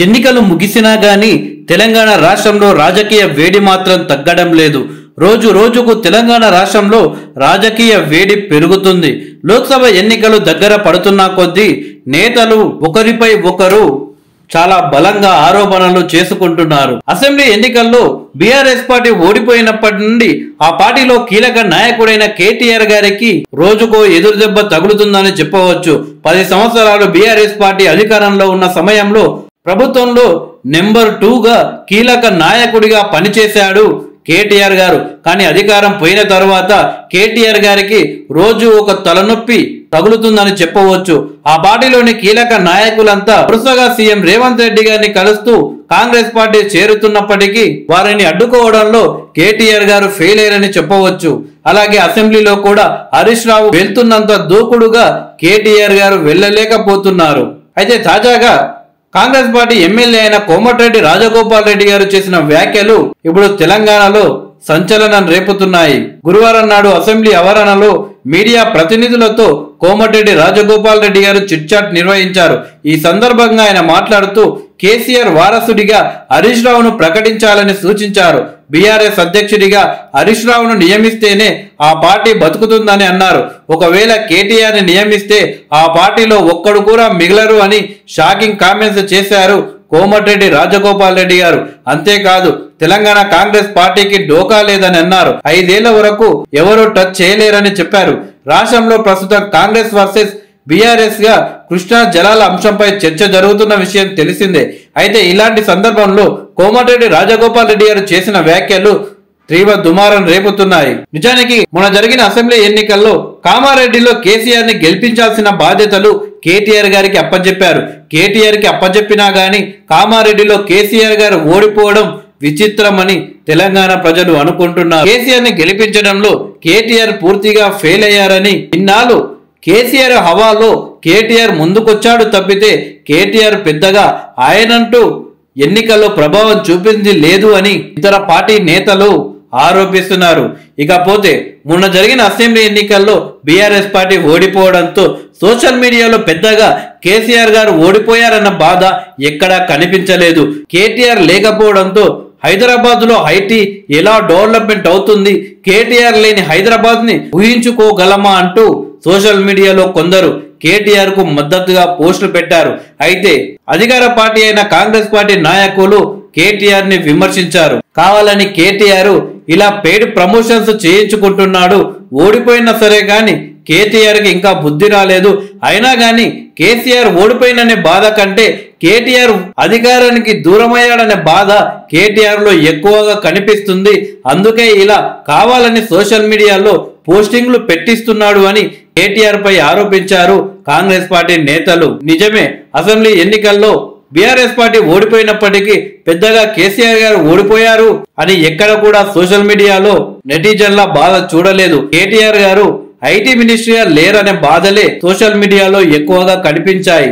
ఎన్నికలు ముగిసినా గానీ తెలంగాణ రాష్ట్రంలో రాజకీయ వేడి మాత్రం తగ్గడం లేదు. రోజు రోజుకు తెలంగాణ రాష్ట్రంలో రాజకీయ వేడి పెరుగుతుంది. లోక్సభ ఎన్నికలు దగ్గర పడుతున్న కొద్దీ నేతలు ఒకరిపై ఒకరు చాలా బలంగా ఆరోపణలు చేసుకుంటున్నారు. అసెంబ్లీ ఎన్నికల్లో బీఆర్ఎస్ పార్టీ ఓడిపోయినప్పటి నుండి ఆ పార్టీలో కీలక నాయకుడైన కేటీఆర్ గారికి రోజుకో ఎదురుదెబ్బ తగులుతుందని చెప్పవచ్చు. 10 సంవత్సరాలు బీఆర్ఎస్ పార్టీ అధికారంలో ఉన్న సమయంలో ప్రభుత్వంలో నెంబర్ 2గా కీలక నాయకుడిగా పనిచేశాడు కేటీఆర్ గారు. కానీ అధికారం పోయిన తర్వాత కేటీఆర్ గారికి రోజు ఒక తలనొప్పి తగులుతుందని చెప్పవచ్చు. ఆ పార్టీలోని కీలక నాయకులంతా వరుసగా సీఎం రేవంత్ రెడ్డి గారిని కలుస్తూ కాంగ్రెస్ పార్టీ చేరుతున్నప్పటికీ వారిని అడ్డుకోవడంలో కేటీఆర్ గారు ఫెయిల్ అయ్యారని చెప్పవచ్చు. అలాగే అసెంబ్లీలో కూడా హరీష్ రావు వెళ్తున్నంత దూకుడుగా కేటీఆర్ గారు వెళ్ళలేకపోతున్నారు. అయితే తాజాగా కాంగ్రెస్ పార్టీ ఎమ్మెల్యే అయిన కోమటిరెడ్డి రాజగోపాల్ రెడ్డి గారు చేసిన వ్యాఖ్యలు ఇప్పుడు తెలంగాణలో సంచలనం రేపుతున్నాయి. గురువారం నాడు అసెంబ్లీ ఆవరణలో మీడియా ప్రతినిధులతో కోమటిరెడ్డి రాజగోపాల్ రెడ్డి గారు చిట్చాట్ నిర్వహించారు. ఈ సందర్భంగా ఆయన మాట్లాడుతూ కేసీఆర్ వారసుడిగా హరీష్ రావును ప్రకటించాలని సూచించారు. బీఆర్ఎస్ అధ్యక్షుడిగా హరీష్ రావును నియమిస్తేనే ఆ పార్టీ బతుకుతుందని అన్నారు. ఒకవేళ కేటీఆర్ ని నియమిస్తే ఆ పార్టీలో ఒక్కడు కూడా మిగలరు అని షాకింగ్ కామెంట్స్ చేశారు కోమటిరెడ్డి రాజగోపాల్ రెడ్డి గారు. అంతేకాదు తెలంగాణ కాంగ్రెస్ పార్టీకి డోకా లేదని అన్నారు. 5 ఏళ్ల వరకు ఎవరూ టచ్ చేయలేరని చెప్పారు. రాష్ట్రంలో ప్రస్తుతం కాంగ్రెస్ వర్సెస్ బీఆర్ఎస్ గా కృష్ణా జలాల అంశంపై చర్చ జరుగుతున్న విషయం తెలిసిందే. అయితే ఇలాంటి సందర్భంలో కోమటిరెడ్డి రాజగోపాల్ రెడ్డి గారు చేసిన వ్యాఖ్యలు తీవ్ర దుమారం రేపుతున్నాయి. నిజానికి మొన్న జరిగిన అసెంబ్లీ ఎన్నికల్లో కామారెడ్డిలో కేసీఆర్ ని గెలిపించాల్సిన బాధ్యతలు కేటీఆర్ గారికి అప్పచెప్పారు. కేటీఆర్ కి అప్పచెప్పినా గానీ కామారెడ్డిలో కేసీఆర్ గారు ఓడిపోవడం విచిత్రమని తెలంగాణ ప్రజలు అనుకుంటున్నారు. కేసీఆర్ ని గెలిపించడంలో కేటీఆర్ పూర్తిగా ఫెయిల్ అయ్యారని, ఇన్నాళ్ళు కేసీఆర్ హవాలో కేటీఆర్ ముందుకొచ్చాడు తప్పితే కేటీఆర్ పెద్దగా ఆయనంటూ ఎన్నికల్లో ప్రభావం చూపింది లేదు అని ఇతర పార్టీ నేతలు ఆరోపిస్తున్నారు. ఇకపోతే మొన్న జరిగిన అసెంబ్లీ ఎన్నికల్లో బీఆర్ఎస్ పార్టీ ఓడిపోవడంతో సోషల్ మీడియాలో పెద్దగా కేసీఆర్ గారు ఓడిపోయారన్న బాధ ఎక్కడా కనిపించలేదు. కేటీఆర్ లేకపోవడంతో హైదరాబాద్ లో ఐటీ ఎలా డెవలప్మెంట్ అవుతుంది, కేటీఆర్ లేని హైదరాబాద్ ని ఊహించుకోగలమా అంటూ సోషల్ మీడియాలో కొందరు కేటీఆర్ కు మద్దతుగా పోస్టులు పెట్టారు. అయితే అధికార పార్టీ అయిన కాంగ్రెస్ పార్టీ నాయకులు కేటీఆర్ ని విమర్శించారు. కావాలని కేటీఆర్ ఇలా పెయిడ్ ప్రమోషన్స్ చేయించుకుంటున్నాడు, ఓడిపోయినా సరే గాని కేటీఆర్ కి ఇంకా బుద్ధి రాలేదు, అయినా గాని కేసీఆర్ ఓడిపోయిననే బాధ కంటే కేటీఆర్ అధికారానికి దూరమయ్యాడనే బాధ కేటీఆర్ లో ఎక్కువగా కనిపిస్తుంది, అందుకే ఇలా కావాలని సోషల్ మీడియాలో పోస్టింగ్లు పెట్టిస్తున్నాడు అని కేటీఆర్ పై ఆరోపించారు కాంగ్రెస్ పార్టీ నేతలు. నిజమే, అసెంబ్లీ ఎన్నికల్లో బీఆర్ఎస్ పార్టీ ఓడిపోయినప్పటికీ పెద్దగా కేసీఆర్ గారు ఓడిపోయారు అని ఎక్కడ కూడా సోషల్ మీడియాలో నెటిజన్ల బాధ చూడలేదు. కేటీఆర్ గారు ఐటీ మినిస్ట్రీ లేరనే బాధలే సోషల్ మీడియాలో ఎక్కువగా కనిపించాయి.